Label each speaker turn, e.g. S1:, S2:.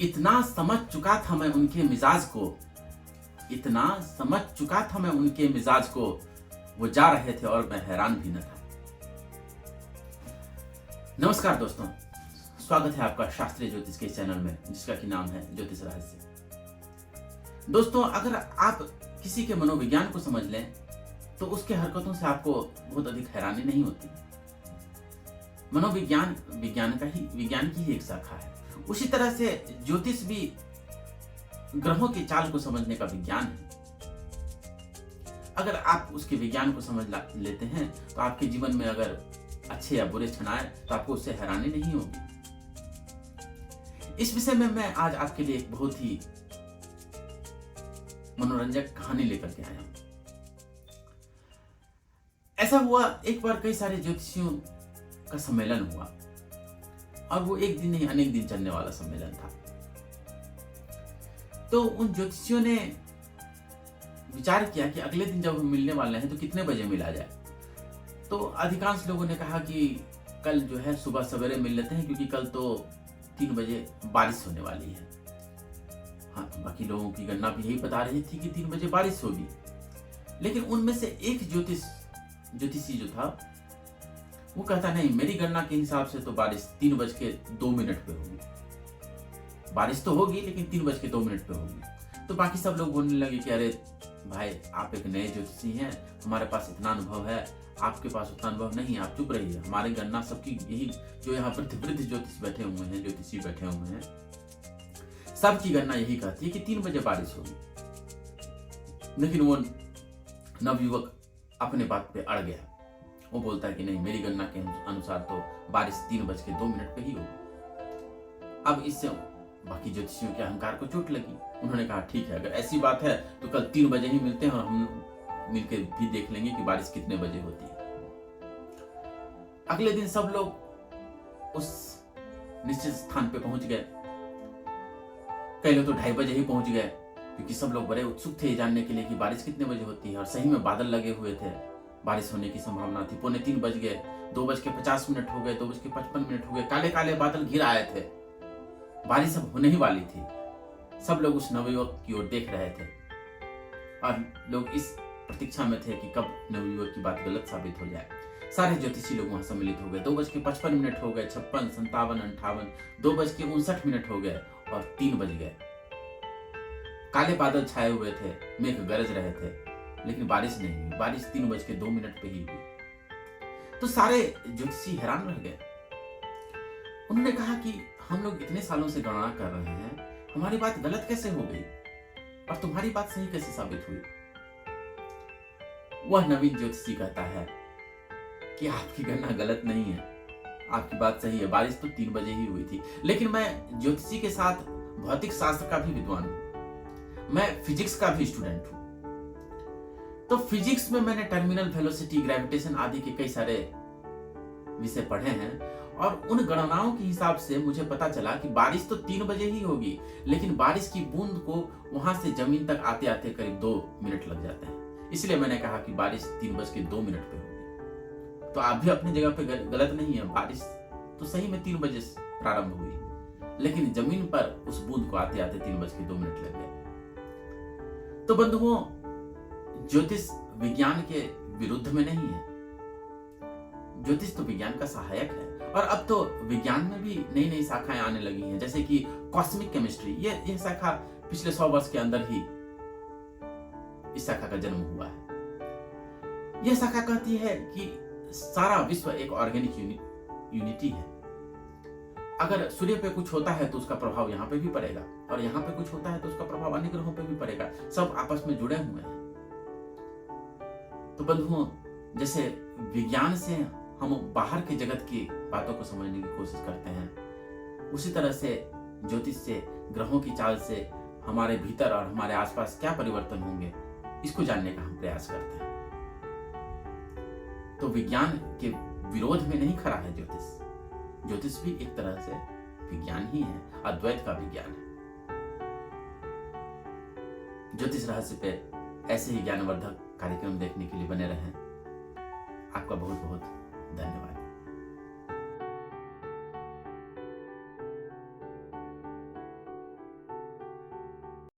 S1: इतना समझ चुका था मैं उनके मिजाज को, इतना समझ चुका था मैं उनके मिजाज को, वो जा रहे थे और मैं हैरान भी न था। नमस्कार दोस्तों, स्वागत है आपका शास्त्रीय ज्योतिष के चैनल में, जिसका की नाम है ज्योतिष रहस्य। दोस्तों, अगर आप किसी के मनोविज्ञान को समझ लें तो उसके हरकतों से आपको बहुत अधिक हैरानी नहीं होती। मनोविज्ञान विज्ञान की ही एक शाखा है। उसी तरह से ज्योतिष भी ग्रहों की चाल को समझने का विज्ञान है। अगर आप उसके विज्ञान को समझ लेते हैं तो आपके जीवन में अगर अच्छे या बुरे क्षण आए तो आपको उससे हैरानी नहीं होगी। इस विषय में मैं आज आपके लिए एक बहुत ही मनोरंजक कहानी लेकर के आया हूं। ऐसा हुआ, एक बार कई सारे ज्योतिषियों का सम्मेलन हुआ और वो एक दिन नहीं अनेक दिन चलने वाला सम्मेलन था। तो उन ज्योतिषियों ने विचार किया कि अगले दिन जब हम मिलने वाले हैं तो कितने बजे मिला जाए। तो अधिकांश लोगों ने कहा कि कल जो है सुबह सवेरे मिल लेते हैं, क्योंकि कल तो 3 बजे बारिश होने वाली है। हाँ, तो बाकी लोगों की गणना भी यही बता रही थी कि 3 बजे बारिश होगी। लेकिन उनमें से एक ज्योतिषी जो था वो कहता नहीं, मेरी गणना के हिसाब से तो बारिश 3:02 पे होगी। बारिश तो होगी लेकिन 3:02 पे होगी। तो बाकी सब लोग बोलने लगे कि अरे भाई, आप एक नए ज्योतिषी हैं, हमारे पास इतना अनुभव है, आपके पास उतना अनुभव नहीं है, आप चुप रहिए। हमारी गणना सबकी यही, जो यहाँ पर वृद्ध ज्योतिषी बैठे बैठे हुए हैं, सबकी गणना यही कहती है कि 3 बजे बारिश होगी। लेकिन वो नवयुवक अपने बात पे अड़ गया। वो बोलता है कि नहीं, मेरी गणना के अनुसार तो बारिश 3:02 पे ही होगी। अब इससे बाकी ज्योतिषियों के अहंकार को चोट लगी। उन्होंने कहा ठीक है, अगर ऐसी बात है तो कल 3 बजे ही मिलते हैं और हम मिलकर भी देख लेंगे कि बारिश कितने बजे होती है। अगले दिन सब लोग उस निश्चित स्थान पे पहुंच गए। कई लोग तो 2:30 बजे ही पहुंच गए, क्योंकि सब लोग बड़े उत्सुक थे जानने के लिए कि बारिश कितने बजे होती है। और सही में बादल लगे हुए थे, बारिश होने की संभावना थी। 2:45 बज गए, 2:50 हो गए, 2:55 हो गए, काले काले बादल घिर आए थे। बारिश अब होने ही वाली थी। सब लोग उस नवयुवक की ओर देख रहे थे और लोग इस प्रतीक्षा में थे कि कब नवयुवक की बात गलत साबित हो जाए। सारे ज्योतिषी लोग वहां सम्मिलित हो गए। 2:55 हो गए, 56, 57, 58, 2:59 हो गए और 3 बज गए। काले बादल छाए हुए थे, मेघ गरज रहे थे, लेकिन बारिश नहीं हुई। बारिश 3:02 पे ही हुई। तो सारे ज्योतिषी हैरान रह गए। उन्होंने कहा कि हम लोग इतने सालों से गणना कर रहे हैं, हमारी बात गलत कैसे हो गई और तुम्हारी बात सही कैसे साबित हुई। वह नवीन ज्योतिषी कहता है कि आपकी गणना गलत नहीं है, आपकी बात सही है, बारिश तो 3 बजे ही हुई थी। लेकिन मैं ज्योतिषी के साथ भौतिक शास्त्र का भी विद्वान हूं, मैं फिजिक्स का भी स्टूडेंट हूं। तो फिजिक्स में मैंने टर्मिनल वेलोसिटी, ग्रेविटेशन आदि के कई सारे विषय पढ़े हैं और उन गणनाओं के हिसाब से मुझे पता चला कि बारिश तो 3 बजे ही होगी, लेकिन बारिश की बूंद को वहां से जमीन तक आते आते करीब 2 मिनट लग जाते हैं। इसलिए मैंने कहा कि बारिश 3:02 पे होगी। तो आप भी अपनी जगह पे गलत नहीं है। बारिश तो सही में 3 बजे प्रारंभ हुई, लेकिन जमीन पर उस बूंद को आते आते 3:02 लग गए। तो बंधुओं, ज्योतिष विज्ञान के विरुद्ध में नहीं है। ज्योतिष तो विज्ञान का सहायक है। और अब तो विज्ञान में भी नई नई शाखाएं आने लगी हैं, जैसे कि कॉस्मिक केमिस्ट्री। यह शाखा पिछले 100 वर्ष के अंदर ही इस शाखा का जन्म हुआ है। यह शाखा कहती है कि सारा विश्व एक ऑर्गेनिक यूनिटी है। अगर सूर्य पे कुछ होता है तो उसका प्रभाव यहाँ पे भी पड़ेगा, और यहाँ पे कुछ होता है तो उसका प्रभाव अन्य ग्रहों पे भी पड़ेगा। सब आपस में जुड़े हुए हैं। तो बंधुओं, जैसे विज्ञान से हम बाहर के जगत की बातों को समझने की कोशिश करते हैं, उसी तरह से ज्योतिष से, ग्रहों की चाल से हमारे भीतर और हमारे आसपास क्या परिवर्तन होंगे, इसको जानने का हम प्रयास करते हैं। तो विज्ञान के विरोध में नहीं खड़ा है ज्योतिष। ज्योतिष भी एक तरह से विज्ञान ही है, अद्वैत का विज्ञान है। ज्योतिष रहस्य पे ऐसे ही ज्ञानवर्धक कार्यक्रम देखने के लिए बने रहें। आपका बहुत बहुत